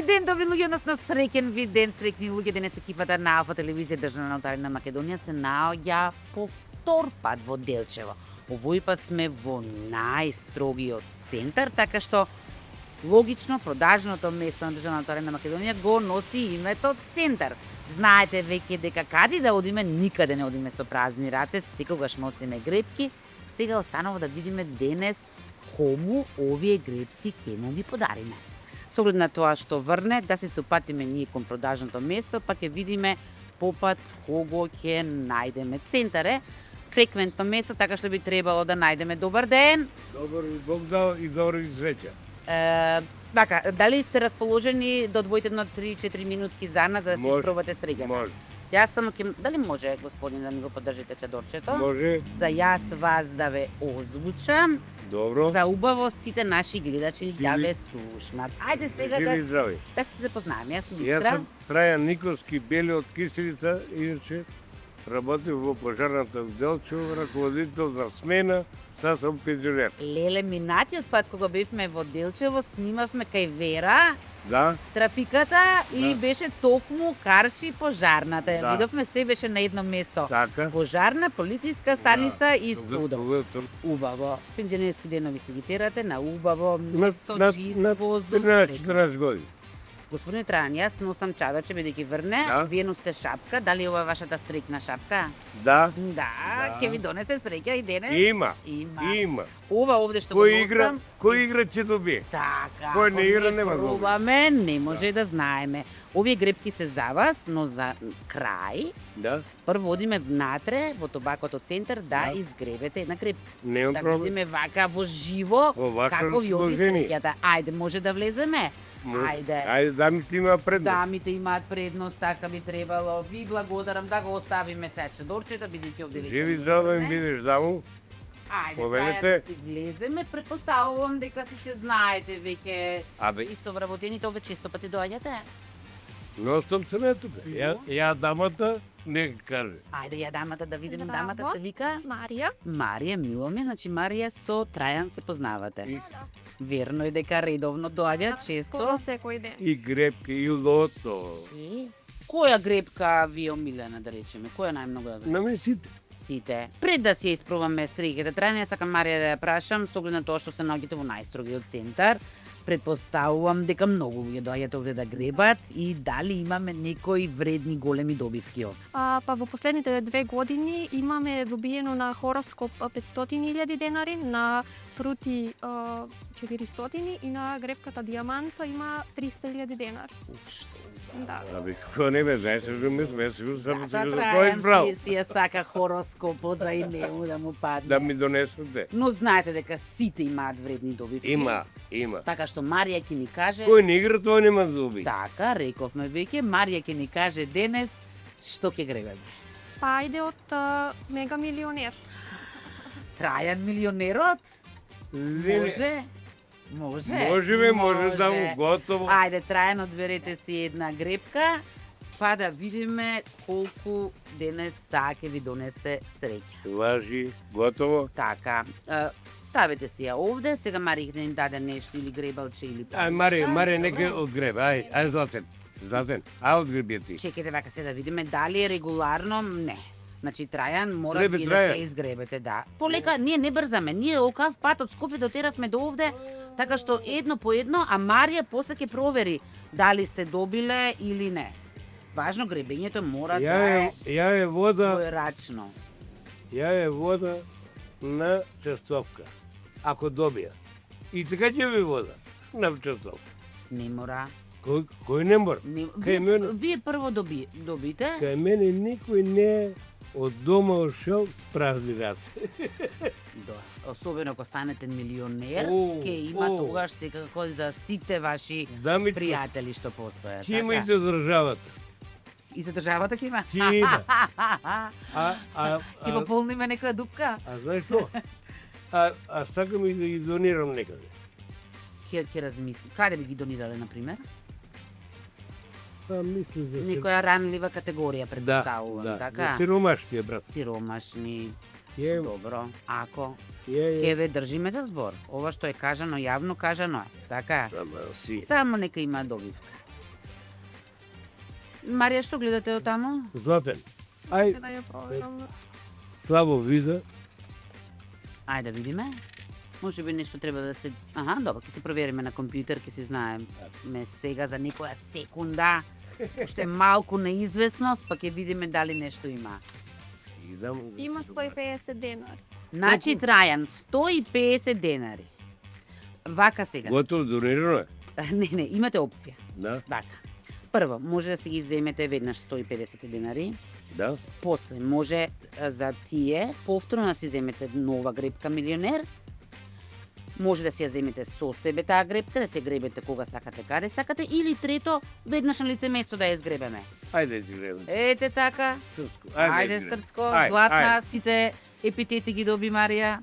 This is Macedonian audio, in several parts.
ден, добри луѓе, односно среќен ви ден, среќни луѓе. Денес екипата на Алфа телевизија државна нотарина Македонија се наоѓа по втор пат во Делчево. Овој пат сме во најстрогиот центар, така што логично продажното место на државна нотарина Македонија го носи името центар. Знаете веќе дека каде да одиме, никаде не одиме со празни раце, секогаш носиме грепки. Сега останува да видиме денес кому овие грепки ќе му ги подариме. Со оглед на тоа што врне, да се сопатиме ние кон продажното место, па ќе видиме попат кого ќе најдеме. Центар е фреквентно место, така што би требало да најдеме. Добар ден. Добар Бог дал и добро извеќе. Така, дали сте расположени да одвоите едно 3-4 минутки за нас за да се испробате среќата? Може. Јас само дали може господин да ми го поддржите чадорчето? Може. За јас вас да ве озвучам. Добро. За убаво сите наши гледачи да ве слушнат. Ајде сега Живи здрави. да се запознаеме. Јас сум Јас Искра. сум Трајан Николски Бели од Киселица, иначе работев во пожарната в Делчево, раководител на смена, сега сум пензионер. Леле, минатиот пат кога бевме во Делчево, снимавме кај Вера, Да, трафиката и беше токму карши пожарната. Да. Видовме се беше на едно место. така. Пожарна, полициска станица и судов. судов. Убаво. Пензионерски денови се ги терате на убаво место, чист воздух. 13-14 години. Господин Трајан, јас носам чадоче бидејќи врне. Да. Вие носите шапка. Дали ова е вашата среќна шапка? Да, Да, ќе ви донесе среќа и денес. има. Има. Има. Ова овде што го Кој игра, носам. кој игра ќе добие. Така. Кој не ако игра, нема го. пробаме, не може да знаеме. Овие грепки се за вас, но за крај, Да, прво одиме внатре во Тобакото центар да Да. изгребете една грепка. немам Да проблем. видиме вака во живо Овака како ви оди расположение. среќата. Ајде, може да влеземе? Може. Ајде. Ајде, дамите има предност. Дамите имаат предност, така би требало. Ви благодарам да го оставиме сега чадорчето, бидејќи овде веќе Живи не здраво им врне. бидеш даму. Ајде, Повелете. траја да си влеземе. Предпоставувам дека си се знаете веќе Абе. и со вработените овде често пати доаѓате. Ностом се не тука. Ја дамата не каже. Ајде ја дамата да видиме, Здраво. дамата се вика Марија. Марија, мило ми, значи Марија со Трајан се познавате. И, Верно е дека редовно доаѓа често. Скоро секој ден. и грепки, и лото. И која грепка ви е омилена, да речеме? Која најмногу ја На мен сите. сите? Пред да си ја испробаме среќата Трајан, јас сакам Марија да ја прашам, со оглед на тоа што се наоѓате во најстрогиот центар. Предпоставувам дека многу луѓе доаѓаат овде да гребат и дали имаме некои вредни големи добивки овде. Па во последните 2 години имаме добиено на хороскоп 500.000 денари, на фрути 400 и на грепката дијаманта има 300.000 денари. Уф, што Да. Абе, како не ме знаеш, што ми сме сигурно само Затоа за тој Трајан брал. си ја сака хороскопот за и него да му падне. Да ми донесете. Но знаете дека сите имаат вредни добивки. Има. Така што Марија ќе ни каже... Кој не игра, тоа нема зуби. Така, рековме веќе, Марија ќе ни каже денес што ќе гребаме. Па ајде од мега милионер. Трајан милионерот? Не, Може? Може? може да му готово. Ајде, Трајан, одберете си една грепка, па да видиме колку денес таа ќе ви донесе среќа. Важи, готово. Така, ставете си ја овде, сега Марија ќе ни даде нешто или гребалче или Ај, Маре, нека одгребе. Ај, Златен. Ај, одгреби ти. Чекайте вака се да видиме дали е регуларно, не. Значи Трајан мора Гребе, вие да Трајан. се изгребете, да. Полека, ние не брзаме, ние окав пат од Скопје дотеравме до овде, така што едно по едно, а Марија после ќе провери дали сте добиле или не. Важно гребењето мора да е Ја е вода, својрачно. на честовка. Ако добија. И така ќе ви вода на честовка. Не мора. Кој не мора? Не, Кај мене, вие прво добите. кај мене никој не е од дома ошел с празни раце. Да. Особено ако станете милионер, О, ќе има о. тогаш секако за сите ваши Дамичко, пријатели што постојат. ќе има и така? за државата. И за државата ќе има? Ќе има. Ќе пополниме некоја дупка? А знаеш што? А сакам и да ги донирам некаде. Ќе размислам. Каде би ги донирале, например? Па мисли за Некоја ранлива категорија, предпоставувам, да, така? за сиромаштија, брат. Сиромашни. Ќе, Добро. Ако ќе, ќе ве држиме за збор. Ова што е кажано јавно, кажано е. Така? Ама си. Само нека има добивка. Марија, што гледате од таму? Златен. Ај, Да ја проверам. слабо вида. Ајде да видиме. Може би нешто треба да се... Аха, добро, ќе се провериме на компјутер, ќе се знаеме сега за некоја секунда. Уште малку неизвестност, па ќе видиме дали нешто има. Идам. Има 150 денари. Значи, Трајан, 150 денари. Вака сега. Готово донирано е. Не, имате опција. Да, Вака. Прво, може да си ги земете веднаш 150 денари. да. После, може за тие повторно да си земете нова гребка милионер. Може да си ја земете со себе таа гребка, да се гребете кога сакате, каде сакате, или трето, веднаш на лице место да ја изгребеме. Ајде ти гребам. Ете така. Срцко. Ајде, ти Срцко, гребам. Златна, сите епитети ги доби Марија.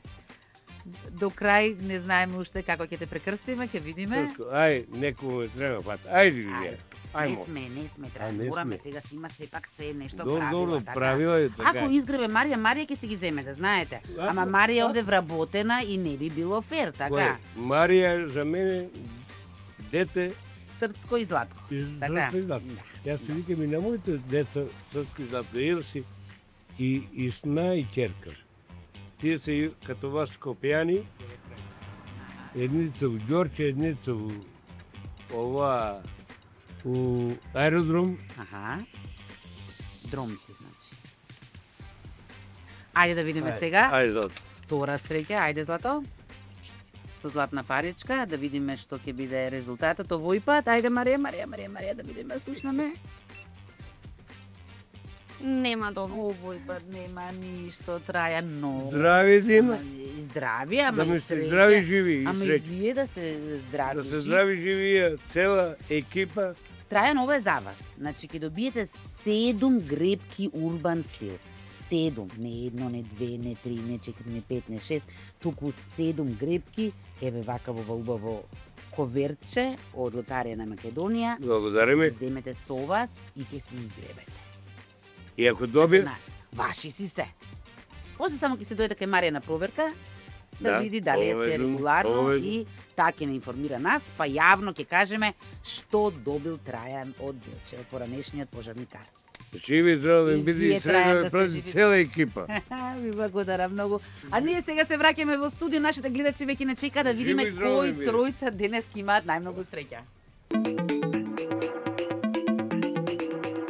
До крај не знаеме уште како ќе те прекрстиме, ќе видиме. Срцко, ај, некој ме треба пат. Ајде ги Ајде. гледа. Ајмо. Не сме, А, треба. не Мораме сме. сега си има сепак се нешто Добро, правила. добро, така. правила е така. Ако изгребе Марија ќе си ги земе, да знаете. Ама Ако- Марија овде вработена и не би било фер, така? Марија за мене дете Срцко и Златко. и Така? Срцко и Златко. Јас се викам и на моите деца Срцко и Златко, Елси и Сна и Ќерка. Тие се и като вас Скопјани, едница у Ѓорче, едница у ова у аеродром. Аха. Дромци, значи. Ајде да видиме Ајде, сега. Ајде, Златко. Втора среќа, ајде Злато. Со златна фаричка, да видиме што ќе биде резултатот овој пат. Ајде Марија, да видиме, слушнаме. Нема добро. Овој пат нема ништо, Траја многу. Здрави ти има. Здрави, ама Да и ме сте среќа. здрави и живи и Ама и среќни. вие да сте здрави. Да се живи. здрави живија цела екипа. Трајан, ова е за вас. Значи, ќе добиете 7 гребки урбан стил. 7, не едно, не две, не три, не четири, не пет, не шест, туку 7 гребки, еве вака во убаво ковертче од Лотарија на Македонија. Благодариме. Земете со вас и ќе си ги гребете. И ако добие, На, ваши си се. После само ќе се дојде кај Марија на проверка, да Да, види дали е се поведно, регуларно поведно. и таа ќе не информира нас, па јавно ќе кажеме што добил Трајан од Делчево, поранешниот пожарникар. живи здраво да И им биде вие и траја среќа да да сте прази живи. цела екипа. Ви благодарам многу. А ние сега се враќаме во студио, нашите гледачи веќе не чека да видиме Живи и здраво кои да биде. тројца денес ќе имаат најмногу среќа.